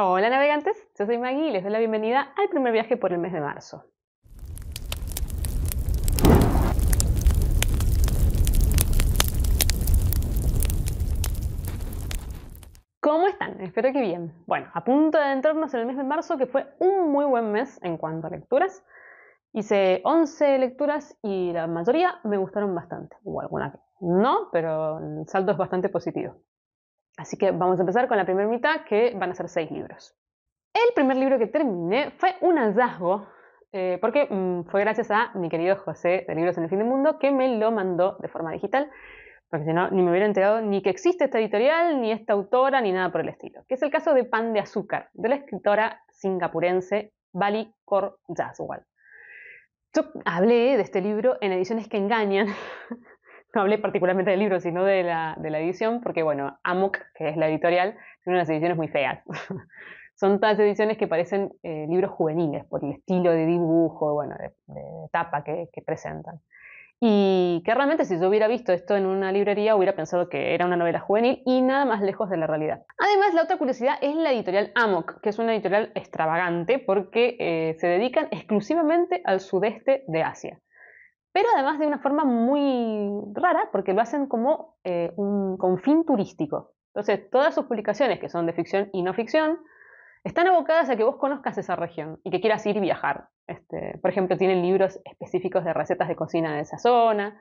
Hola navegantes, yo soy Maggie y les doy la bienvenida al primer viaje por el mes de marzo. ¿Cómo están? Espero que bien. Bueno, a punto de adentrarnos en el mes de marzo, que fue un muy buen mes en cuanto a lecturas. Hice 11 lecturas y la mayoría me gustaron bastante. Hubo alguna que no, pero el saldo es bastante positivo. Así que vamos a empezar con la primera mitad, que van a ser 6 libros. El primer libro que terminé fue un hallazgo, porque fue gracias a mi querido José de Libros en el Fin del Mundo, que me lo mandó de forma digital, porque si no, ni me hubiera enterado ni que existe esta editorial, ni esta autora, ni nada por el estilo. Que es el caso de Pan de Azúcar, de la escritora singapurense Bali Kaur Jaswal. Yo hablé de este libro en Ediciones que Engañan. No hablé particularmente del libro, sino de la edición, porque bueno, Amok, que es la editorial, tiene unas ediciones muy feas. Son todas ediciones que parecen libros juveniles, por el estilo de dibujo, bueno, de tapa que presentan. Y que realmente si yo hubiera visto esto en una librería hubiera pensado que era una novela juvenil y nada más lejos de la realidad. Además, la otra curiosidad es la editorial Amok, que es una editorial extravagante porque se dedican exclusivamente al sudeste de Asia. Pero además de una forma muy rara, porque lo hacen como con fin turístico. Entonces, todas sus publicaciones, que son de ficción y no ficción, están abocadas a que vos conozcas esa región y que quieras ir y viajar. Por ejemplo, tienen libros específicos de recetas de cocina de esa zona.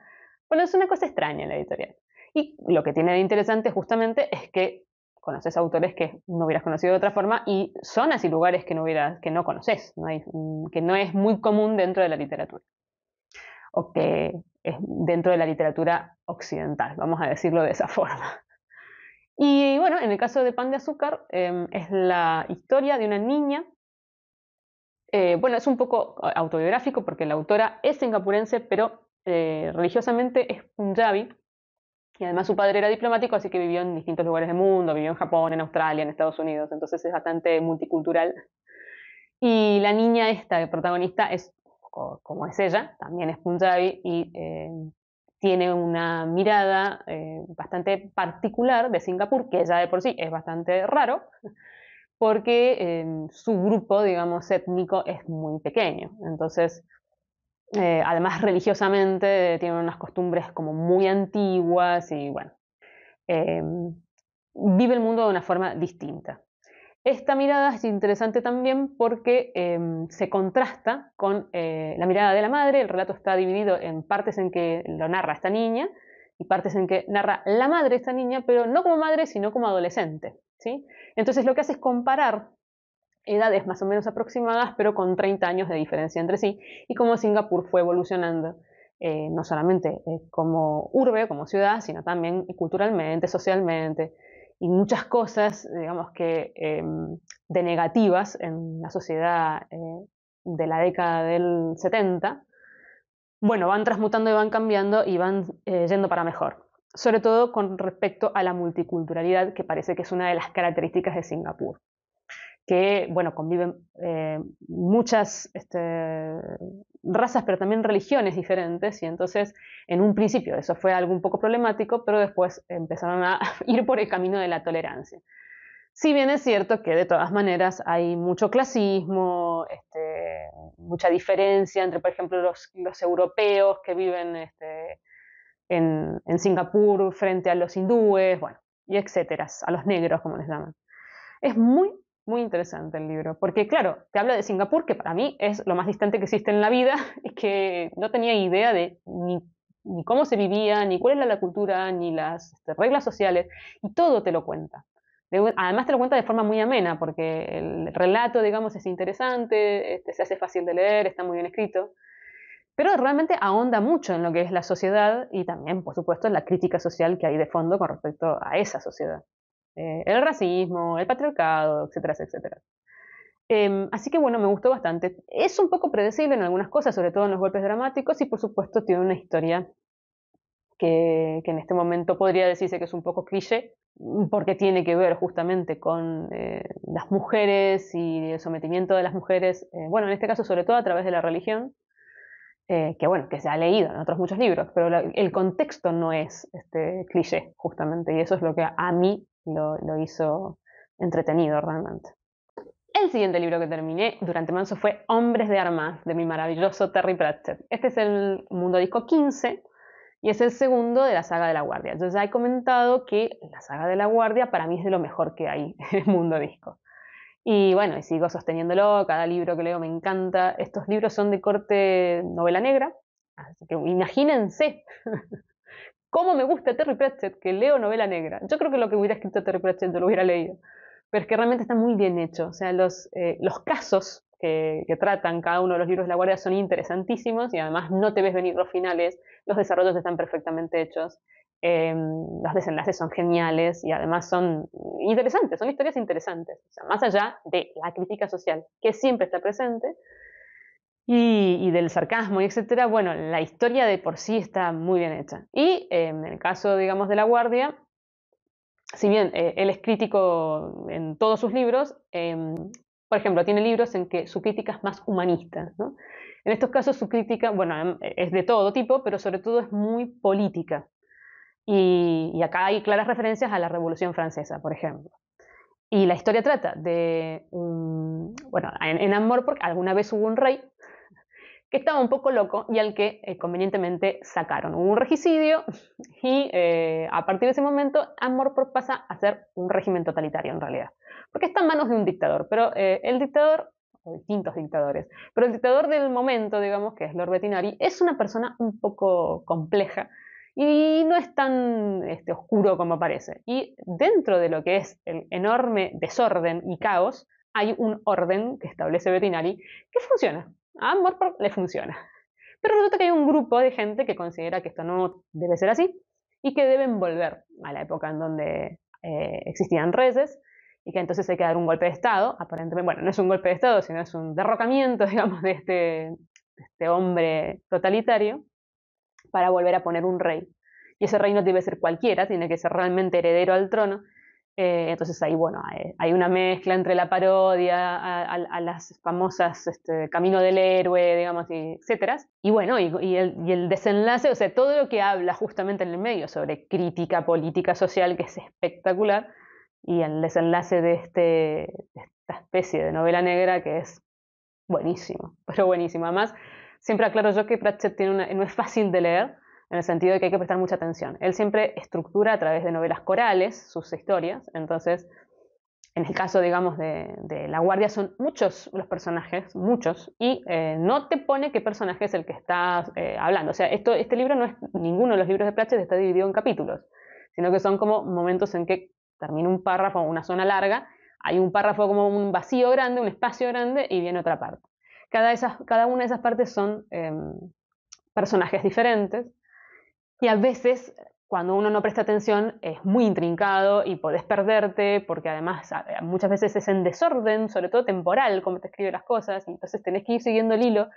Bueno, es una cosa extraña la editorial. Y lo que tiene de interesante justamente es que conoces autores que no hubieras conocido de otra forma y zonas y lugares que no conoces, que no es muy común dentro de la literatura o que es dentro de la literatura occidental, vamos a decirlo de esa forma. Y bueno, en el caso de Pan de Azúcar, es la historia de una niña. Bueno, es un poco autobiográfico porque la autora es singapurense, pero religiosamente es punjabi. Y además su padre era diplomático, así que vivió en distintos lugares del mundo, vivió en Japón, en Australia, en Estados Unidos, entonces es bastante multicultural. Y la niña esta, el protagonista, es como es ella, también es punjabi y tiene una mirada bastante particular de Singapur, que ya de por sí es bastante raro, porque su grupo, digamos, étnico es muy pequeño. Entonces, además religiosamente tienen unas costumbres como muy antiguas y bueno, eh, vive el mundo de una forma distinta. Esta mirada es interesante también porque se contrasta con la mirada de la madre. El relato está dividido en partes en que lo narra esta niña y partes en que narra la madre de esta niña, pero no como madre, sino como adolescente, ¿sí? Entonces lo que hace es comparar edades más o menos aproximadas, pero con 30 años de diferencia entre sí, y cómo Singapur fue evolucionando, no solamente como urbe, como ciudad, sino también culturalmente, socialmente, y muchas cosas, digamos que de negativas en la sociedad de la década del 70, bueno, van transmutando y van cambiando y van yendo para mejor. Sobre todo con respecto a la multiculturalidad, que parece que es una de las características de Singapur, que, bueno, conviven muchas razas, pero también religiones diferentes, y entonces en un principio eso fue algo un poco problemático, pero después empezaron a ir por el camino de la tolerancia. Si bien es cierto que de todas maneras hay mucho clasismo, mucha diferencia entre, por ejemplo, los europeos que viven en Singapur frente a los hindúes, bueno, y etcétera, a los negros, como les llaman. Es muy, muy interesante el libro, porque claro, te habla de Singapur, que para mí es lo más distante que existe en la vida, y que no tenía idea de ni cómo se vivía, ni cuál era la cultura, ni las reglas sociales, y todo te lo cuenta. Además te lo cuenta de forma muy amena, porque el relato, digamos, es interesante, se hace fácil de leer, está muy bien escrito, pero realmente ahonda mucho en lo que es la sociedad y también, por supuesto, en la crítica social que hay de fondo con respecto a esa sociedad. El racismo, el patriarcado, etcétera, etcétera. Así que bueno, me gustó bastante. Es un poco predecible en algunas cosas, sobre todo en los golpes dramáticos, y por supuesto tiene una historia que en este momento podría decirse que es un poco cliché, porque tiene que ver justamente con las mujeres y el sometimiento de las mujeres, bueno, en este caso sobre todo a través de la religión, que bueno, que se ha leído en otros muchos libros, pero el contexto no es cliché, justamente, y eso es lo que a mí lo hizo entretenido realmente. El siguiente libro que terminé durante marzo fue Hombres de Armas, de mi maravilloso Terry Pratchett. Este es el Mundo Disco 15 y es el segundo de la saga de la Guardia. Yo ya he comentado que la saga de la Guardia para mí es de lo mejor que hay en el Mundo Disco. Y bueno, y sigo sosteniéndolo, cada libro que leo me encanta. Estos libros son de corte novela negra, así que imagínense cómo me gusta Terry Pratchett, que leo novela negra. Yo creo que lo que hubiera escrito Terry Pratchett yo lo hubiera leído. Pero es que realmente está muy bien hecho. O sea, los casos que tratan cada uno de los libros de la Guardia son interesantísimos y además no te ves venir los finales, los desarrollos están perfectamente hechos, los desenlaces son geniales y además son interesantes, son historias interesantes. O sea, más allá de la crítica social, que siempre está presente, y del sarcasmo y etcétera, bueno, la historia de por sí está muy bien hecha. Y en el caso, digamos, de La Guardia, si bien él es crítico en todos sus libros, por ejemplo, tiene libros en que su crítica es más humanista, ¿no? En estos casos su crítica, bueno, es de todo tipo, pero sobre todo es muy política. Y acá hay claras referencias a la Revolución Francesa, por ejemplo. Y la historia trata de un... Bueno, en Amarport alguna vez hubo un rey que estaba un poco loco y al que convenientemente sacaron. Hubo un regicidio y a partir de ese momento Amarport pasa a ser un régimen totalitario en realidad. Porque está en manos de un dictador, pero el dictador, o distintos dictadores, pero el dictador del momento, digamos, que es Lord Bettinari, es una persona un poco compleja y no es tan oscuro como parece. Y dentro de lo que es el enorme desorden y caos, hay un orden que establece Bettinari que funciona. A Amarport le funciona. Pero resulta que hay un grupo de gente que considera que esto no debe ser así y que deben volver a la época en donde existían reyes y que entonces hay que dar un golpe de Estado. Aparentemente, bueno, no es un golpe de Estado, sino es un derrocamiento, digamos, de este hombre totalitario para volver a poner un rey. Y ese rey no debe ser cualquiera, tiene que ser realmente heredero al trono. Entonces ahí, bueno, hay una mezcla entre la parodia a las famosas Camino del Héroe, digamos, y etcétera. Y bueno, y el desenlace, o sea, todo lo que habla justamente en el medio sobre crítica política social, que es espectacular, y el desenlace de esta especie de novela negra que es buenísimo, pero buenísimo. Además, siempre aclaro yo que Pratchett no es fácil de leer, en el sentido de que hay que prestar mucha atención. Él siempre estructura a través de novelas corales sus historias, entonces, en el caso, digamos, de La Guardia son muchos los personajes, muchos, y no te pone qué personaje es el que está hablando. O sea, este libro no es, ninguno de los libros de Pratchett está dividido en capítulos, sino que son como momentos en que termina un párrafo, una zona larga, hay un párrafo como un vacío grande, un espacio grande, y viene otra parte. Cada una de esas partes son personajes diferentes, y a veces, cuando uno no presta atención, es muy intrincado y podés perderte, porque además muchas veces es en desorden, sobre todo temporal, como te escribe las cosas, y entonces tenés que ir siguiendo el hilo.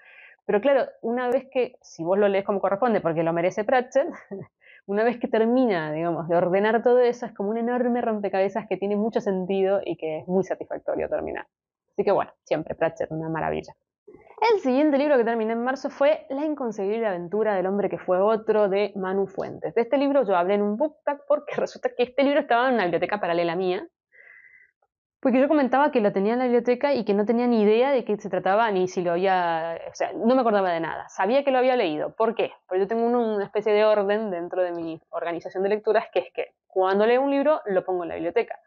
Pero claro, una vez que, si vos lo lees como corresponde, porque lo merece Pratchett, una vez que termina, digamos, de ordenar todo eso, es como un enorme rompecabezas que tiene mucho sentido y que es muy satisfactorio terminar. Así que bueno, siempre Pratchett, una maravilla. El siguiente libro que terminé en marzo fue La inconcebible aventura del hombre que fue otro, de Manu Fuentes. De este libro yo hablé en un book tag porque resulta que este libro estaba en una biblioteca paralela mía, porque yo comentaba que lo tenía en la biblioteca y que no tenía ni idea de qué se trataba, ni si lo había... O sea, no me acordaba de nada. Sabía que lo había leído. ¿Por qué? Porque yo tengo una especie de orden dentro de mi organización de lecturas, que es que cuando leo un libro lo pongo en la biblioteca.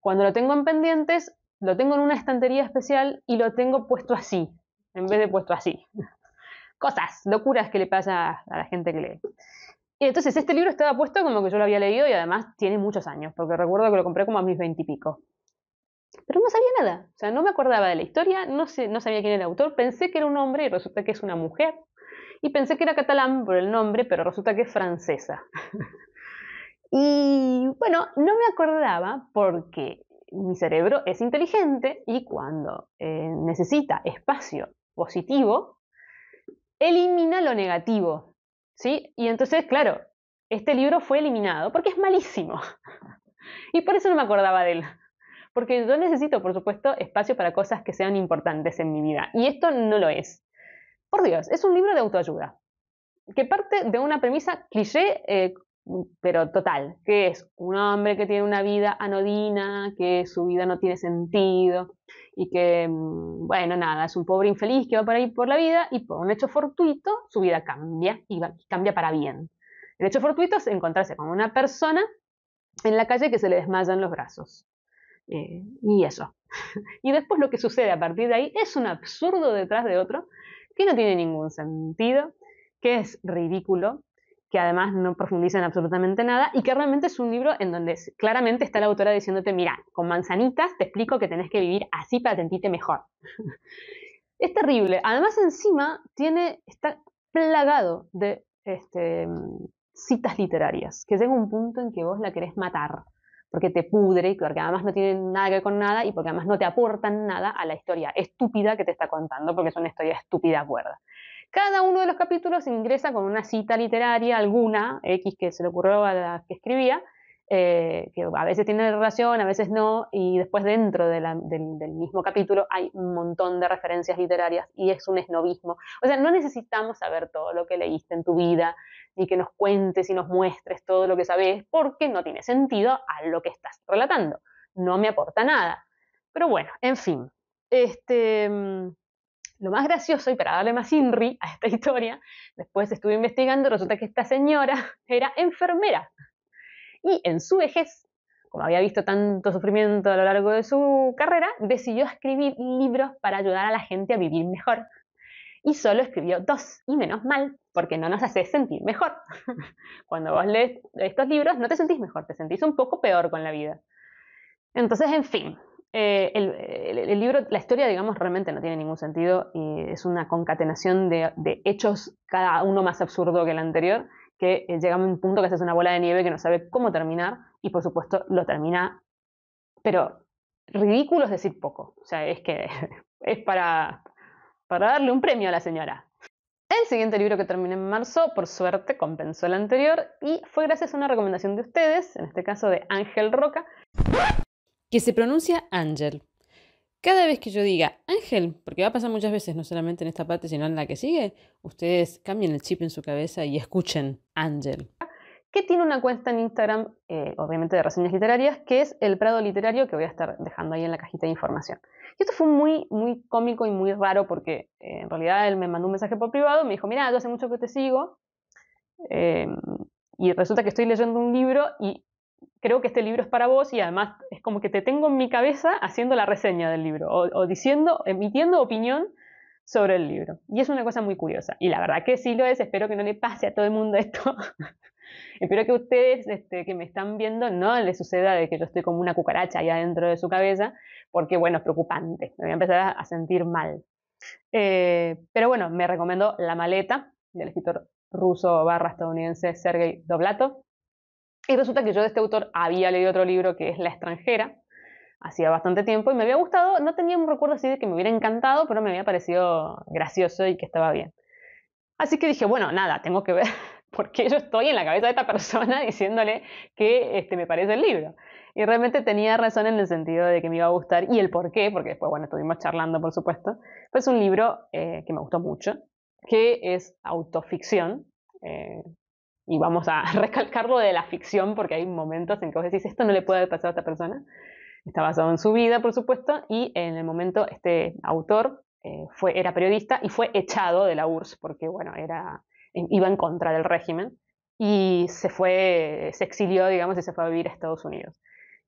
Cuando lo tengo en pendientes, lo tengo en una estantería especial y lo tengo puesto así, en vez de puesto así. Cosas, locuras que le pasa a la gente que lee. Y entonces este libro estaba puesto como que yo lo había leído y además tiene muchos años, porque recuerdo que lo compré como a mis 20 y pico. Pero no sabía nada, o sea, no me acordaba de la historia, no sabía quién era el autor, pensé que era un hombre y resulta que es una mujer. Y pensé que era catalán por el nombre, pero resulta que es francesa. Y bueno, no me acordaba porque mi cerebro es inteligente y cuando necesita espacio positivo, elimina lo negativo, ¿sí? Y entonces, claro, este libro fue eliminado porque es malísimo. Y por eso no me acordaba de él. Porque yo necesito, por supuesto, espacio para cosas que sean importantes en mi vida. Y esto no lo es. Por Dios, es un libro de autoayuda que parte de una premisa cliché pero total, que es un hombre que tiene una vida anodina, que su vida no tiene sentido y que, bueno, nada, es un pobre infeliz que va por ahí por la vida y por un hecho fortuito su vida cambia y cambia para bien. El hecho fortuito es encontrarse con una persona en la calle que se le desmayan los brazos. Y eso. Y después lo que sucede a partir de ahí es un absurdo detrás de otro que no tiene ningún sentido, que es ridículo, que además no profundiza en absolutamente nada y que realmente es un libro en donde claramente está la autora diciéndote, mira, con manzanitas te explico que tenés que vivir así para sentirte mejor. Es terrible. Además encima está plagado de citas literarias, que llega un punto en que vos la querés matar, porque te pudre, porque además no tienen nada que ver con nada y porque además no te aportan nada a la historia estúpida que te está contando, porque es una historia estúpida cuerda. Cada uno de los capítulos ingresa con una cita literaria, alguna, X que se le ocurrió a la que escribía, que a veces tiene relación, a veces no, y después dentro del mismo capítulo hay un montón de referencias literarias y es un esnobismo. O sea, no necesitamos saber todo lo que leíste en tu vida, ni que nos cuentes y nos muestres todo lo que sabes, porque no tiene sentido a lo que estás relatando. No me aporta nada. Pero bueno, en fin. Lo más gracioso, y para darle más INRI a esta historia, después estuve investigando, resulta que esta señora era enfermera. Y en su vejez, como había visto tanto sufrimiento a lo largo de su carrera, decidió escribir libros para ayudar a la gente a vivir mejor. Y solo escribió 2, y menos mal, porque no nos hace sentir mejor. Cuando vos lees estos libros no te sentís mejor, te sentís un poco peor con la vida. Entonces, en fin, el libro, la historia, digamos, realmente no tiene ningún sentido y es una concatenación de hechos, cada uno más absurdo que el anterior, que llega a un punto que se hace una bola de nieve que no sabe cómo terminar y, por supuesto, lo termina, pero ridículo es decir poco. O sea, es que es para darle un premio a la señora. El siguiente libro que terminé en marzo, por suerte, compensó el anterior y fue gracias a una recomendación de ustedes, en este caso de Ángel Roca, que se pronuncia Ángel. Cada vez que yo diga Ángel, porque va a pasar muchas veces, no solamente en esta parte, sino en la que sigue, ustedes cambien el chip en su cabeza y escuchen Ángel. que tiene una cuenta en Instagram, obviamente de reseñas literarias, que es El Prado Literario, que voy a estar dejando ahí en la cajita de información. Y esto fue muy, muy cómico y muy raro porque en realidad él me mandó un mensaje por privado, me dijo, mira, yo hace mucho que te sigo eh, y resulta que estoy leyendo un libro y creo que este libro es para vos y además es como que te tengo en mi cabeza haciendo la reseña del libro o diciendo, emitiendo opinión sobre el libro. Y es una cosa muy curiosa. Y la verdad que sí lo es, espero que no le pase a todo el mundo esto. Espero que ustedes que me están viendo no les suceda de que yo estoy como una cucaracha ahí adentro de su cabeza, porque bueno, es preocupante, me voy a empezar a sentir mal. Pero bueno, me recomendó La maleta, del escritor ruso barra estadounidense Sergei Dovlatov. Y resulta que yo de este autor había leído otro libro que es La extranjera, hacía bastante tiempo, y me había gustado, no tenía un recuerdo así de que me hubiera encantado, pero me había parecido gracioso y que estaba bien. Así que dije, bueno, nada, tengo que ver por qué yo estoy en la cabeza de esta persona diciéndole que me parece el libro. Y realmente tenía razón en el sentido de que me iba a gustar y el por qué, porque después, bueno, estuvimos charlando, por supuesto. Pues un libro que me gustó mucho, que es autoficción. Y vamos a recalcarlo de la ficción, porque hay momentos en que vos decís, esto no le puede pasar a esta persona. Está basado en su vida, por supuesto, y en el momento este autor era periodista y fue echado de la URSS porque, bueno, iba en contra del régimen y se exilió, digamos, y se fue a vivir a Estados Unidos.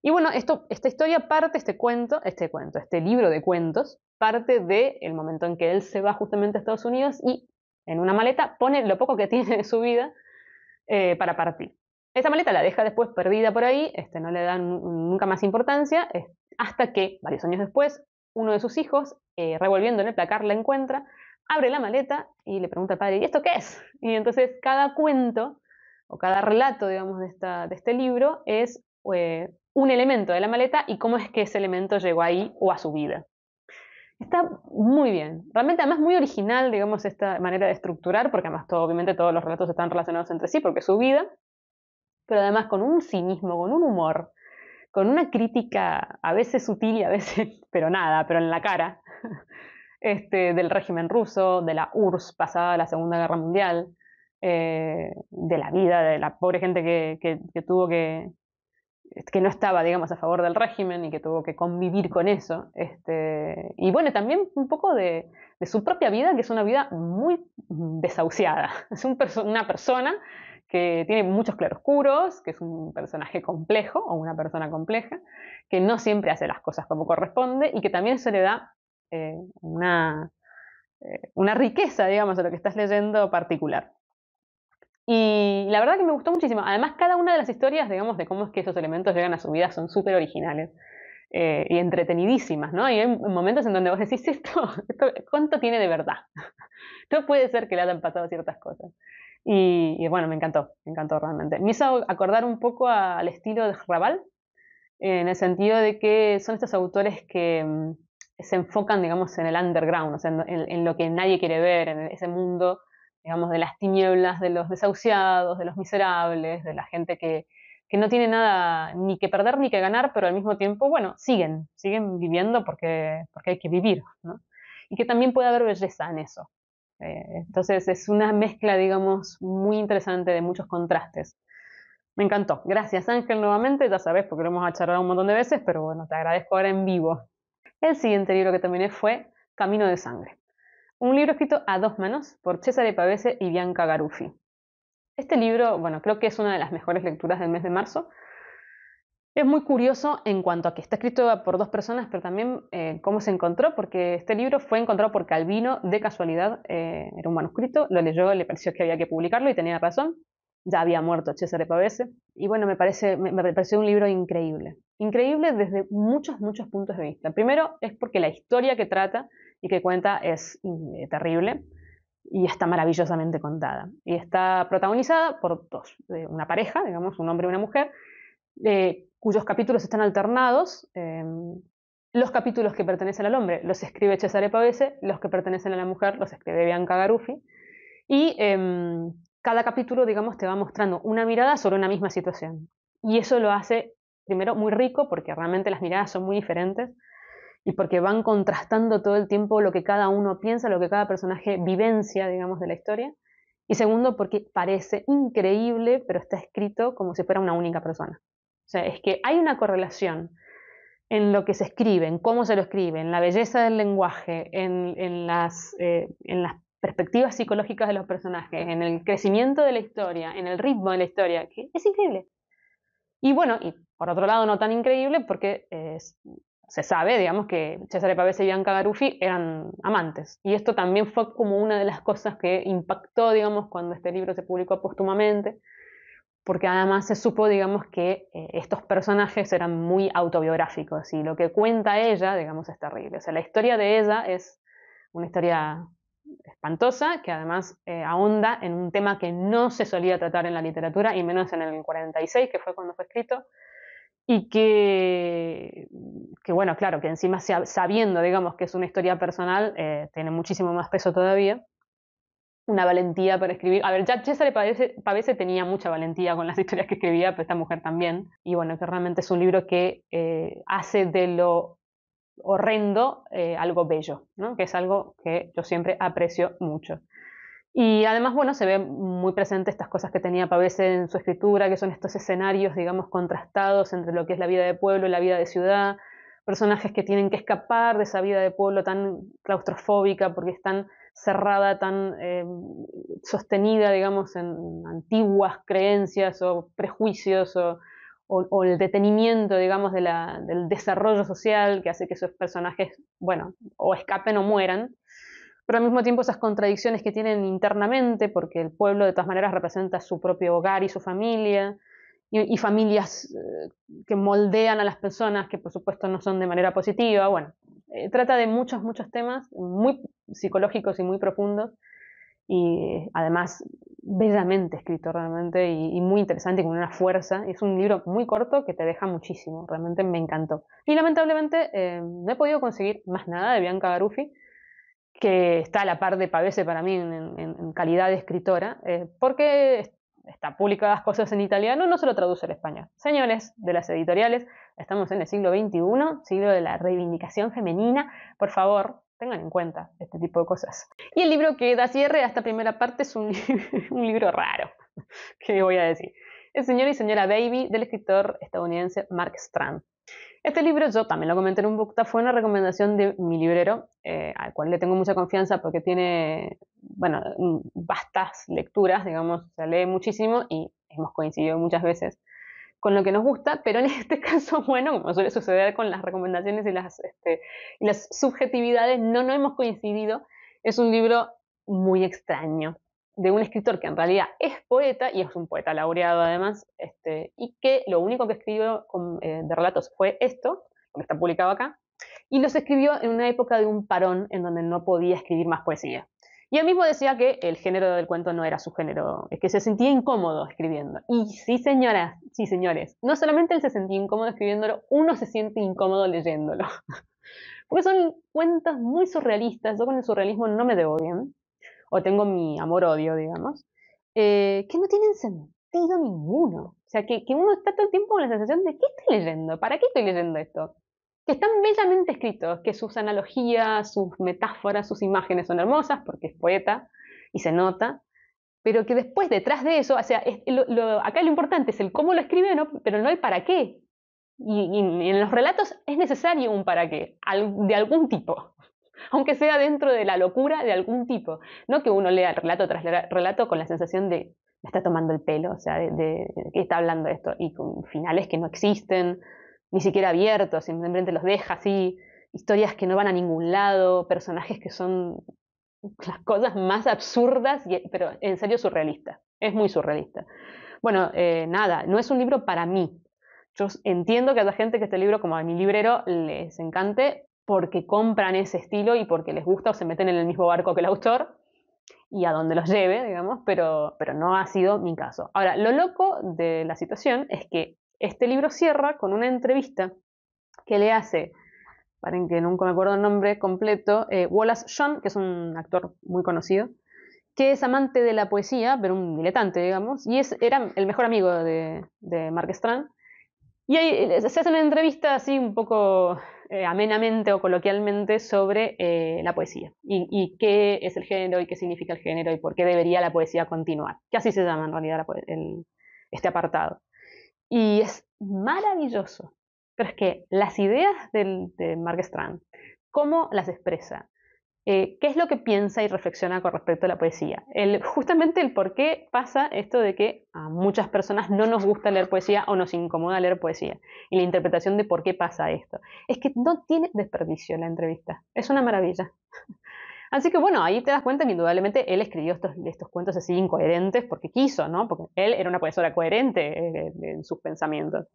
Y bueno, esta historia parte, este libro de cuentos, parte del momento en que él se va justamente a Estados Unidos y en una maleta pone lo poco que tiene de su vida para partir. Esa maleta la deja después perdida por ahí, no le dan nunca más importancia, hasta que, varios años después, uno de sus hijos, revolviendo en el placar, la encuentra, abre la maleta y le pregunta al padre, ¿y esto qué es? Y entonces cada cuento, o cada relato, digamos, de este libro, es un elemento de la maleta y cómo es que ese elemento llegó ahí o a su vida. Está muy bien. Realmente además muy original, digamos, esta manera de estructurar, porque además obviamente todos los relatos están relacionados entre sí, porque es su vida, pero además con un cinismo, con un humor, con una crítica a veces sutil y a veces, pero nada, pero en la cara, del régimen ruso, de la URSS pasada la Segunda Guerra Mundial, de la vida de la pobre gente que tuvo que no estaba, digamos, a favor del régimen y que tuvo que convivir con eso. Y bueno, también un poco de su propia vida, que es una vida muy desahuciada. Es una persona que tiene muchos claroscuros, que es un personaje complejo o una persona compleja, que no siempre hace las cosas como corresponde y que también se le da eh, una, una riqueza, digamos, a lo que estás leyendo particular. Y la verdad que me gustó muchísimo. Además, cada una de las historias, digamos, de cómo es que esos elementos llegan a su vida son súper originales y entretenidísimas, ¿no? Y hay momentos en donde vos decís, esto ¿cuánto tiene de verdad? No puede ser que le hayan pasado ciertas cosas. Y bueno, me encantó realmente. Me hizo acordar un poco al estilo de Raval, en el sentido de que son estos autores que se enfocan, digamos, en el underground, o sea, en lo que nadie quiere ver, en ese mundo, digamos, de las tinieblas, de los desahuciados, de los miserables, de la gente que no tiene nada ni que perder ni que ganar, pero al mismo tiempo, bueno, siguen viviendo porque hay que vivir, ¿no? Y que también puede haber belleza en eso. Entonces es una mezcla, digamos, muy interesante de muchos contrastes. Me encantó. Gracias, Ángel, nuevamente. Ya sabes, porque lo hemos charlado un montón de veces, pero bueno, te agradezco ahora en vivo. El siguiente libro que terminé fue Camino de Sangre. Un libro escrito a dos manos por Cesare Pavese y Bianca Garuffi. Este libro, bueno, creo que es una de las mejores lecturas del mes de marzo. Es muy curioso en cuanto a que está escrito por dos personas, pero también cómo se encontró, porque este libro fue encontrado por Calvino de casualidad. Era un manuscrito, lo leyó, le pareció que había que publicarlo y tenía razón. Ya había muerto Cesare Pavese. Y bueno, me pareció un libro increíble. Increíble desde muchos puntos de vista. Primero es porque la historia que trata y que cuenta es terrible y está maravillosamente contada. Y está protagonizada por una pareja, digamos, un hombre y una mujer, cuyos capítulos están alternados. Los capítulos que pertenecen al hombre los escribe Cesare Pavese, los que pertenecen a la mujer los escribe Bianca Garuffi. Y cada capítulo, digamos, te va mostrando una mirada sobre una misma situación. Y eso lo hace, primero, muy rico, porque realmente las miradas son muy diferentes y porque van contrastando todo el tiempo lo que cada uno piensa, lo que cada personaje vivencia, digamos, de la historia. Y segundo, porque parece increíble, pero está escrito como si fuera una única persona. O sea, es que hay una correlación en lo que se escribe, en cómo se lo escribe, en la belleza del lenguaje, en las perspectivas psicológicas de los personajes, en el crecimiento de la historia, en el ritmo de la historia, que es increíble. Y bueno, y por otro lado no tan increíble porque se sabe, digamos, que Cesare Pavese y Bianca Garuffi eran amantes. Y esto también fue como una de las cosas que impactó, digamos, cuando este libro se publicó póstumamente, porque además se supo, digamos, que estos personajes eran muy autobiográficos y lo que cuenta ella, digamos, es terrible. O sea, la historia de ella es una historia espantosa que además ahonda en un tema que no se solía tratar en la literatura y menos en el 46, que fue cuando fue escrito, y que bueno, claro, que encima sabiendo, digamos, que es una historia personal, tiene muchísimo más peso todavía. Una valentía para escribir. A ver, ya Cesare Pavese tenía mucha valentía con las historias que escribía, pero esta mujer también. Y bueno, que realmente es un libro que hace de lo horrendo algo bello, ¿no? Que es algo que yo siempre aprecio mucho. Y además, bueno, se ve muy presente estas cosas que tenía Pavese en su escritura, que son estos escenarios, digamos, contrastados entre lo que es la vida de pueblo y la vida de ciudad, personajes que tienen que escapar de esa vida de pueblo tan claustrofóbica porque es tan cerrada, tan sostenida, digamos, en antiguas creencias o prejuicios o el detenimiento, digamos, del desarrollo social que hace que esos personajes, bueno, o escapen o mueran, pero al mismo tiempo esas contradicciones que tienen internamente, porque el pueblo de todas maneras representa su propio hogar y su familia, y familias que moldean a las personas, que por supuesto no son de manera positiva. Bueno, trata de muchos temas muy psicológicos y muy profundos, y además bellamente escrito realmente, y muy interesante y con una fuerza. Es un libro muy corto que te deja muchísimo, realmente me encantó. Y lamentablemente no he podido conseguir más nada de Bianca Garuffi, que está a la par de Pavese para mí en calidad de escritora, porque está publicadas cosas en italiano, no se lo traduce al español. Señores de las editoriales, estamos en el siglo XXI, siglo de la reivindicación femenina, por favor, tengan en cuenta este tipo de cosas. Y el libro que da cierre a esta primera parte es un libro raro, ¿qué voy a decir? El señor y señora Baby, del escritor estadounidense Mark Strand. Este libro, yo también lo comenté en un BookTok, fue una recomendación de mi librero, al cual le tengo mucha confianza porque tiene, bueno, vastas lecturas, digamos, se lee muchísimo y hemos coincidido muchas veces con lo que nos gusta, pero en este caso, bueno, como suele suceder con las recomendaciones y las subjetividades, no hemos coincidido. Es un libro muy extraño, de un escritor que en realidad es poeta, y es un poeta laureado además, y que lo único que escribió de relatos fue esto, lo que está publicado acá, y los escribió en una época de un parón en donde no podía escribir más poesía. Y él mismo decía que el género del cuento no era su género, es que se sentía incómodo escribiendo. Y sí, señoras, sí, señores, no solamente él se sentía incómodo escribiéndolo, uno se siente incómodo leyéndolo. Porque son cuentos muy surrealistas, yo con el surrealismo no me debo bien, o tengo mi amor-odio, digamos, que no tienen sentido ninguno. O sea, que uno está todo el tiempo con la sensación de ¿qué estoy leyendo? ¿Para qué estoy leyendo esto? Que están bellamente escritos, que sus analogías, sus metáforas, sus imágenes son hermosas, porque es poeta y se nota, pero que después, detrás de eso, o sea, acá lo importante es el cómo lo escribe, ¿no? Pero no el para qué. Y en los relatos es necesario un para qué, de algún tipo, aunque sea dentro de la locura de algún tipo. No que uno lea relato tras relato con la sensación de me está tomando el pelo, o sea, de qué está hablando esto, y con finales que no existen, ni siquiera abiertos, simplemente los deja así, historias que no van a ningún lado, personajes que son las cosas más absurdas, pero en serio surrealista, es muy surrealista. Bueno, nada, no es un libro para mí. Yo entiendo que haya gente que este libro, como a mi librero, les encante porque compran ese estilo y porque les gusta o se meten en el mismo barco que el autor y a donde los lleve, digamos, pero no ha sido mi caso. Ahora, lo loco de la situación es que este libro cierra con una entrevista que le hace, paren que nunca me acuerdo el nombre completo, Wallace Shawn, que es un actor muy conocido, que es amante de la poesía, pero un diletante, digamos, y era el mejor amigo de Mark Strand. Y ahí se hace una entrevista así un poco amenamente o coloquialmente sobre la poesía y qué es el género y qué significa el género y por qué debería la poesía continuar, que así se llama en realidad este apartado. Y es maravilloso, pero es que las ideas de Mark Strand, cómo las expresa, qué es lo que piensa y reflexiona con respecto a la poesía. Justamente el por qué pasa esto de que a muchas personas no nos gusta leer poesía o nos incomoda leer poesía. Y la interpretación de por qué pasa esto. Es que no tiene desperdicio la entrevista. Es una maravilla. Así que bueno, ahí te das cuenta que indudablemente él escribió estos cuentos así incoherentes porque quiso, ¿no? Porque él era una poesora coherente en sus pensamientos.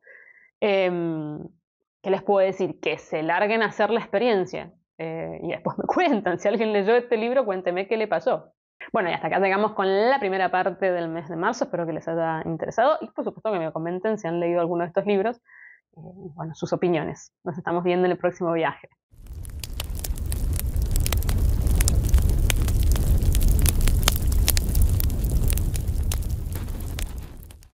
¿Qué les puedo decir? Que se larguen a hacer la experiencia. Y después me cuentan. Si alguien leyó este libro, cuénteme qué le pasó. Bueno, y hasta acá llegamos con la primera parte del mes de marzo. Espero que les haya interesado. Y por supuesto que me comenten si han leído alguno de estos libros. Bueno, sus opiniones. Nos estamos viendo en el próximo viaje.